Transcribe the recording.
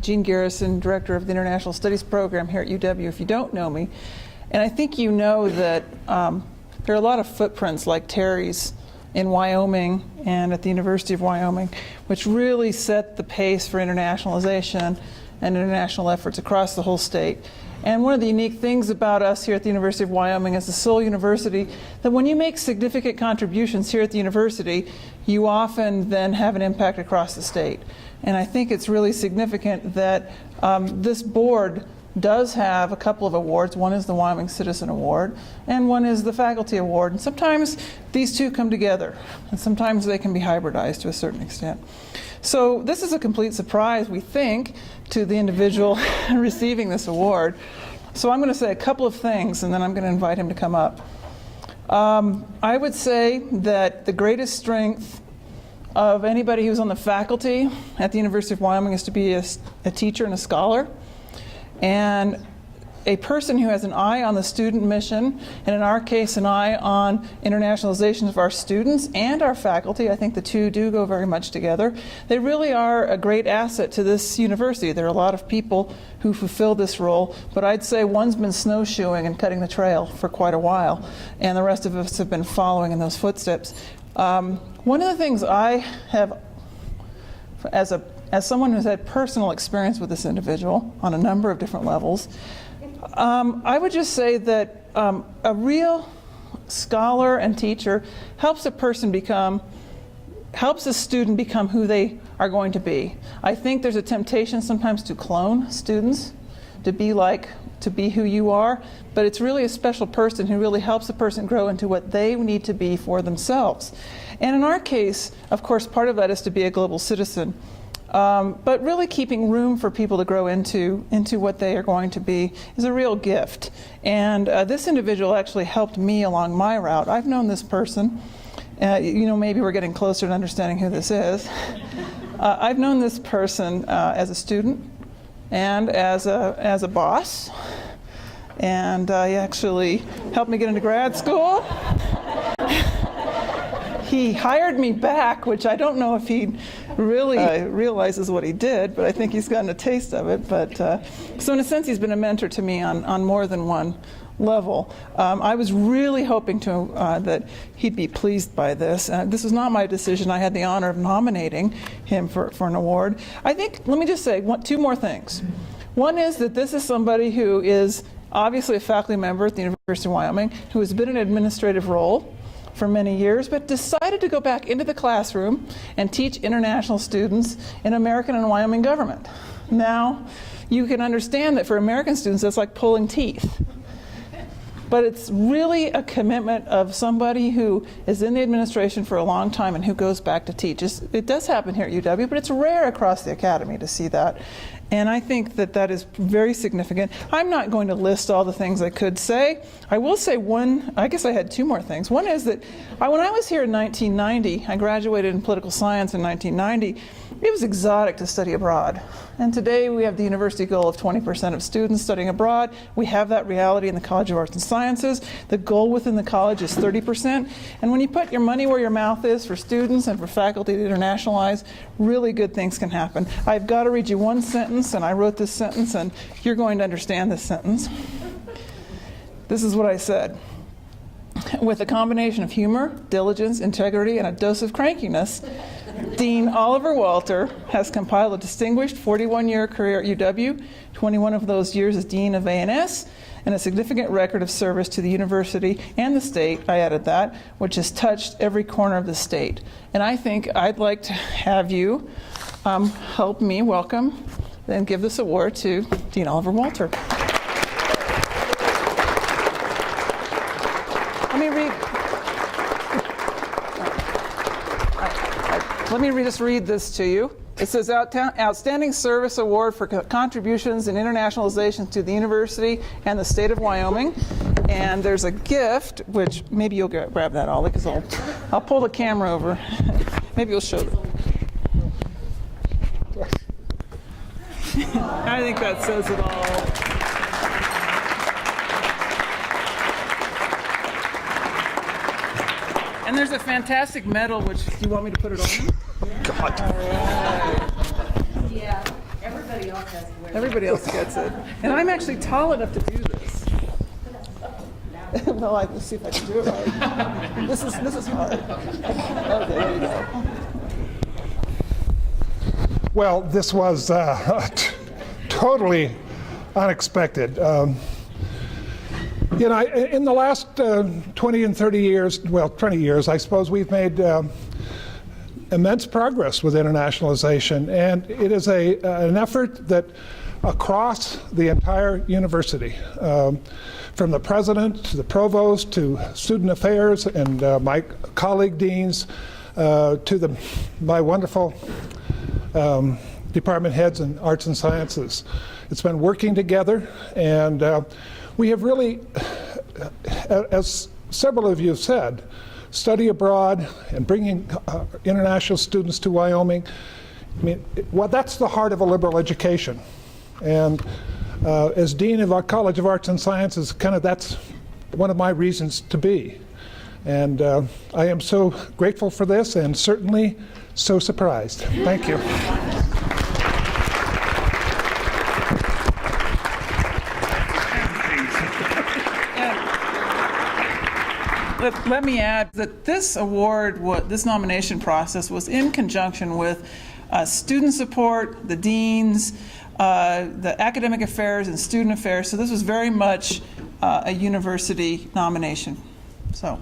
Jean Garrison, Director of the International Studies Program here at UW, if you don't know me. And I think you know that there are a lot of footprints like Terry's in Wyoming and at the University of Wyoming, which really set the pace for internationalization and international efforts across the whole state. And one of the unique things about us here at the University of Wyoming is the sole university that when you make significant contributions here at the university, you often then have an impact across the state. And I think it's really significant that this board does have a couple of awards. One is the Wyoming Citizen Award, and one is the Faculty Award. And sometimes these two come together, and sometimes they can be hybridized to a certain extent. So this is a complete surprise, we think, to the individual receiving this award. So I'm going to say a couple of things, and then I'm going to invite him to come up. I would say that the greatest strength of anybody who's on the faculty at the University of Wyoming is to be a teacher and a scholar, and a person who has an eye on the student mission, and in our case an eye on internationalization of our students and our faculty. I think the two do go very much together. They really are a great asset to this university. There are a lot of people who fulfill this role, but I'd say one's been snowshoeing and cutting the trail for quite a while, and the rest of us have been following in those footsteps. One of the things I have, as someone who's had personal experience with this individual on a number of different levels, I would just say that a real scholar and teacher helps a student become who they are going to be. I think there's a temptation sometimes to clone students, to be who you are, but it's really a special person who really helps a person grow into what they need to be for themselves. And in our case, of course, part of that is to be a global citizen. But really keeping room for people to grow into what they are going to be is a real gift. And this individual actually helped me along my route. I've known this person. Maybe we're getting closer to understanding who this is. I've known this person as a student and as a boss. And he actually helped me get into grad school. He hired me back, which I don't know if he really realizes what he did, but I think he's gotten a taste of it. But so in a sense, he's been a mentor to me on more than one level. I was really hoping that he'd be pleased by this. This was not my decision. I had the honor of nominating him for an award. I think, let me just say two more things. One is that this is somebody who is obviously a faculty member at the University of Wyoming, who has been in an administrative role for many years, but decided to go back into the classroom and teach international students in American and Wyoming government. Now, you can understand that for American students, that's like pulling teeth. But it's really a commitment of somebody who is in the administration for a long time and who goes back to teach. It does happen here at UW, but it's rare across the academy to see that. And I think that is very significant. I'm not going to list all the things I could say. I will say I guess I had two more things. One is that when I was here in 1990, I graduated in political science in 1990, it was exotic to study abroad. And today we have the university goal of 20% of students studying abroad. We have that reality in the College of Arts and Sciences. The goal within the college is 30%. And when you put your money where your mouth is for students and for faculty to internationalize, really good things can happen. I've got to read you one sentence, and I wrote this sentence, and you're going to understand this sentence. This is what I said. With a combination of humor, diligence, integrity, and a dose of crankiness, Dean Oliver Walter has compiled a distinguished 41-year career at UW, 21 of those years as Dean of A&S, and a significant record of service to the university and the state, I added that, which has touched every corner of the state. And I think I'd like to have you help me welcome and give this award to Dean Oliver Walter. Let me just read this to you. It says, Outstanding Service Award for Contributions in Internationalization to the University and the State of Wyoming. And there's a gift, which maybe you'll grab that, Ollie, because I'll pull the camera over. Maybe you'll show them. I think that says it all. And there's a fantastic medal, which, do you want me to put it on? God. Yeah, everybody. Everybody else has to wear it. Everybody else gets it. And I'm actually tall enough to do this. Well, let's see if I can do it right. This is hard. Okay, there you go. Well, this was totally unexpected. You know, in the last 20 and 30 years, well, 20 years, I suppose, we've made immense progress with internationalization, and it is an effort that across the entire university, from the president to the provost to student affairs and my colleague deans to my wonderful department heads in arts and sciences. It's been working together, and we have really, as several of you have said, study abroad and bringing international students to Wyoming. I mean, well, that's the heart of a liberal education. And as Dean of our College of Arts and Sciences, kind of that's one of my reasons to be. And I am so grateful for this and certainly so surprised. Thank you. Let me add that this award, this nomination process was in conjunction with student support, the deans, the academic affairs and student affairs. So this was very much a university nomination. So.